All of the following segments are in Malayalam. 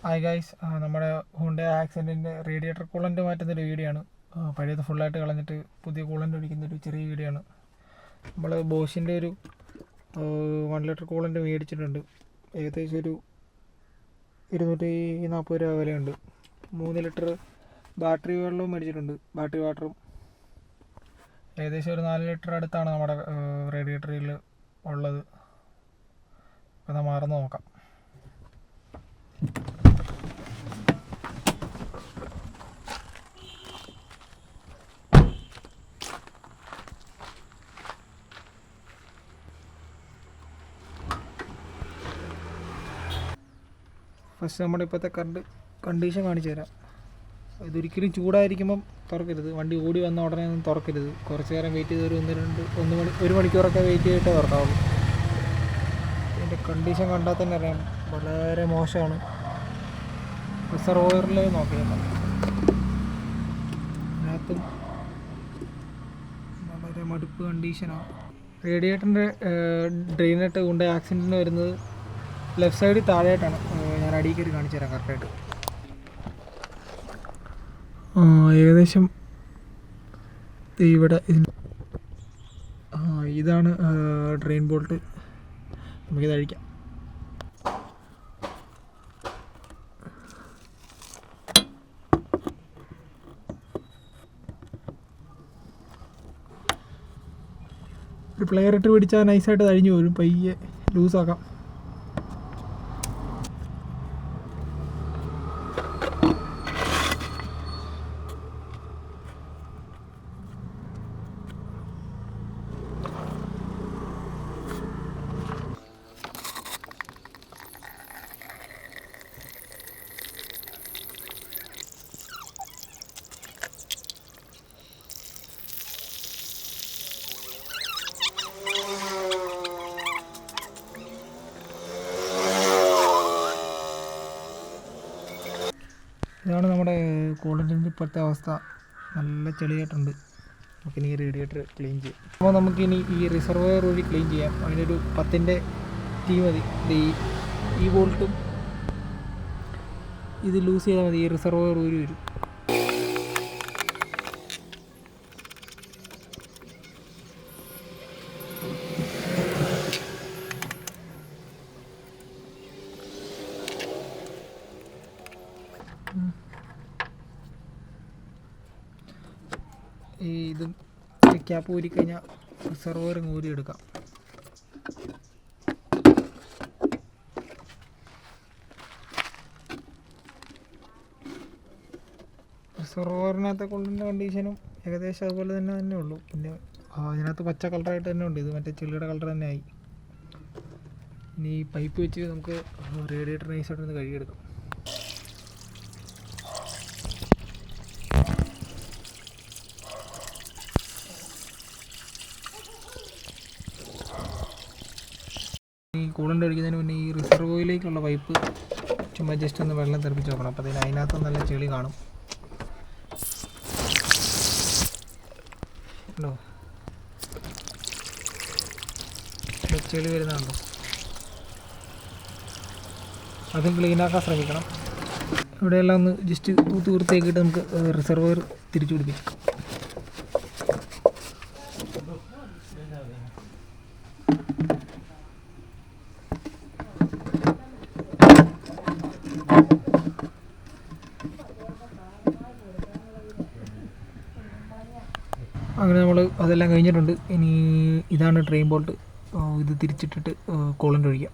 ഹായ് ഗൈസ്, നമ്മുടെ ഹുണ്ടായി ആക്സിഡൻറ്റിൻ്റെ റേഡിയേറ്റർ കൂളൻ്റ് മാറ്റുന്നൊരു വീഡിയോ ആണ്. പഴയത് ഫുള്ളായിട്ട് കളഞ്ഞിട്ട് പുതിയ കൂളൻ്റ് ഒഴിക്കുന്നൊരു ചെറിയ വീഡിയോ ആണ്. നമ്മൾ ബോഷിൻ്റെ ഒരു 1 ലിറ്റർ കൂളൻ്റ് മേടിച്ചിട്ടുണ്ട്. ഏകദേശം ഒരു 240 രൂപ വിലയുണ്ട്. 3 ലിറ്റർ ബാറ്ററി വെള്ളവും മേടിച്ചിട്ടുണ്ട്, ബാറ്ററി വാട്ടറും. ഏകദേശം ഒരു 4 ലിറ്റർ അടുത്താണ് നമ്മുടെ റേഡിയേറ്ററിൽ ഉള്ളത്. അപ്പോൾ അത് മാറുന്ന നോക്കാം. ഫസ്റ്റ് നമ്മുടെ ഇപ്പോഴത്തെ കണ്ടീഷൻ കാണിച്ചു തരാം. ഇതൊരിക്കലും ചൂടായിരിക്കുമ്പം തുറക്കരുത്. വണ്ടി ഓടി വന്ന ഉടനെ ഒന്നും തുറക്കരുത്. കുറച്ച് നേരം വെയിറ്റ് ചെയ്ത് ഒരു മണിക്കൂറൊക്കെ വെയിറ്റ് ചെയ്തിട്ടേ തുറക്കാവുള്ളൂ. ഇതിൻ്റെ കണ്ടീഷൻ കണ്ടാൽ തന്നെ അറിയാം, വളരെ മോശമാണ്. റിസർവോയറിൽ നോക്കിയാൽ അതിനകത്തും വളരെ മടുപ്പ് കണ്ടീഷനാണ്. റേഡിയേറ്ററിൻ്റെ ഡ്രെയിനായിട്ട് കൊണ്ട് ആക്സിഡൻറ്റിന് വരുന്നത് ലെഫ്റ്റ് സൈഡിൽ താഴെയായിട്ടാണ്. ഞാൻ അടിയിൽ കയറി കാണിച്ചു തരാം കറക്റ്റായിട്ട്. ഏകദേശം ഇവിടെ ഇതാണ് ഡ്രെയിൻ ബോൾട്ട്. നമുക്കിത് അഴിക്കാം. ഒരു പ്ലെയർ ഇട്ട് പിടിച്ചാൽ നൈസായിട്ട് അഴിഞ്ഞു പോരും. പയ്യെ ലൂസാക്കാം. ഇതാണ് നമ്മുടെ കൂളൻ്റിൻ്റെ ഇപ്പോഴത്തെ അവസ്ഥ. നല്ല ചെളിയായിട്ടുണ്ട്. നമുക്കിനി ഈ റേഡിയേറ്റർ ക്ലീൻ ചെയ്യാം. അപ്പോൾ നമുക്കിനി ഈ റിസർവോയർ വഴി ക്ലീൻ ചെയ്യാം. അതിനൊരു 10-ൻ്റെ ടീ മതി. ഈ ബോൾട്ടും ഇത് ലൂസ് ചെയ്താൽ മതി. ഈ റിസർവോയർ ഊരി വരും. ഇത് ക്യാപ്പ് ഊരിക്കഴിഞ്ഞാൽ റിസർവോയർ ഊരി എടുക്കാം. റിസർവോയറിനകത്തെ കൊള്ളുന്ന കണ്ടീഷനും ഏകദേശം അതുപോലെ തന്നെ ഉള്ളൂ. പിന്നെ അതിനകത്ത് പച്ച കളറായിട്ട് തന്നെ ഉണ്ട്. ഇത് മറ്റേ ചെളിയുടെ കളർ തന്നെ ആയി. ഇനി ഈ പൈപ്പ് വെച്ച് നമുക്ക് റേഡിയേറ്റർ നൈസായിട്ടൊന്ന് കഴുകിയെടുക്കാം. ഈ കൂളൻ്റ് ഒഴിക്കുന്നതിന് മുന്നേ ഈ റിസർവോയിലേക്കുള്ള പൈപ്പ് ചുമ്മാ ജസ്റ്റ് ഒന്ന് വെള്ളം തെറിപ്പിച്ച് നോക്കണം. അപ്പോൾ അതിനകത്ത് നല്ല ചെളി കാണും. ഉണ്ടോ, ചെളി വരുന്നുണ്ടോ? അതും ക്ലീനാക്കാൻ ശ്രമിക്കണം. ഇവിടെയെല്ലാം ഒന്ന് ജസ്റ്റ് തൂത്ത് വൃത്തിയാക്കിയിട്ട് നമുക്ക് റിസർവോയർ തിരിച്ചു പിടിപ്പിക്കാം. അങ്ങനെ നമ്മൾ അതെല്ലാം കഴിഞ്ഞിട്ടുണ്ട്. ഇനി ഇതാണ് ഡ്രെയിൻ ബോൾട്ട്. ഇത് തിരിച്ചിട്ടിട്ട് കൂളൻ്റ് ഒഴിക്കാം.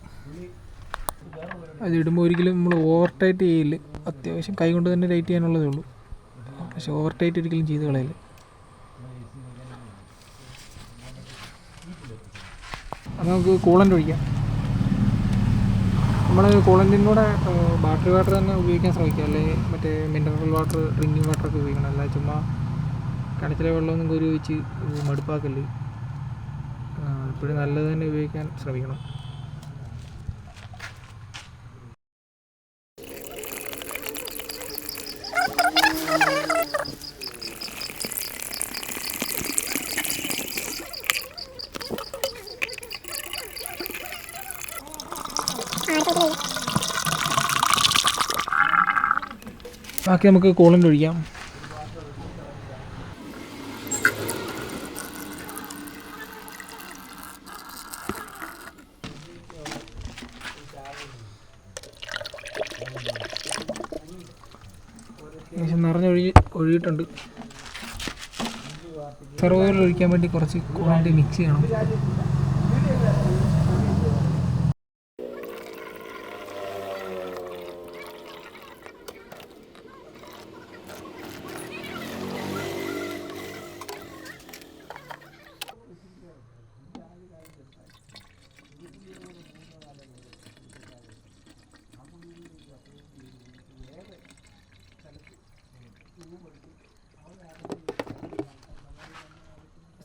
അതിടുമ്പോൾ ഒരിക്കലും നമ്മൾ ഓവർ ടൈറ്റ് ചെയ്യില്ല. അത്യാവശ്യം കൈ കൊണ്ട് തന്നെ ടൈറ്റ് ചെയ്യാനുള്ളതേ ഉള്ളൂ. പക്ഷേ ഓവർ ടൈറ്റ് ഒരിക്കലും ചെയ്ത് കളയില്ല. അത് നമുക്ക് കൂളൻ്റ് ഒഴിക്കാം. നമ്മൾ കൂളൻ്റിൻ്റെ കൂടെ ബാറ്ററി വാട്ടർ തന്നെ ഉപയോഗിക്കാൻ ശ്രമിക്കുക. അല്ലെങ്കിൽ മറ്റേ മിനറൽ വാട്ടർ, ഡ്രിങ്കിങ് വാട്ടറൊക്കെ ഉപയോഗിക്കണം. അല്ല ചുമ്മാ കിണറ്റിലെ വെള്ളമൊന്നും കോരി ഒഴിച്ച് മടുപ്പാക്കല്ലേ. എപ്പോഴും നല്ലത് തന്നെ ഉപയോഗിക്കാൻ ശ്രമിക്കണം. ബാക്കി നമുക്ക് കൂളൻ്റ് ഒഴിക്കാം. ഒഴിയിട്ടുണ്ട്. സെർവറിൽ ഒഴിക്കാൻ വേണ്ടി കുറച്ച് കൂളൻ്റ് മിക്സ് ചെയ്യണം.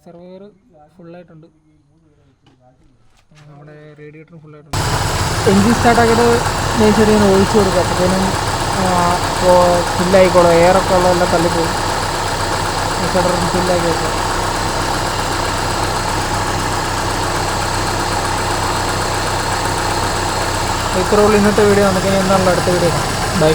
സെർവർ ഫുള്ളായിട്ടുണ്ട്. നമ്മുടെ റേഡിയേറ്ററും ഫുള്ളായിട്ടുണ്ട്. എൻജിൻ സ്റ്റാർട്ടാക്കിയിട്ട് നേച്ചറി ഒഴിച്ചു കൊടുക്കുക. അപ്പോഴത്തേനും ഫില്ലായിക്കോളും. എയറൊക്കെ ഉള്ളതെല്ലാം തള്ളിപ്പോകും. ഫില്ലാക്കി വെക്കുക. ഇത്രയുള്ള ഇന്നത്തെ വീഡിയോ. നമുക്കിനി എന്താണല്ലോ അടുത്ത വീഡിയോ. ബൈ.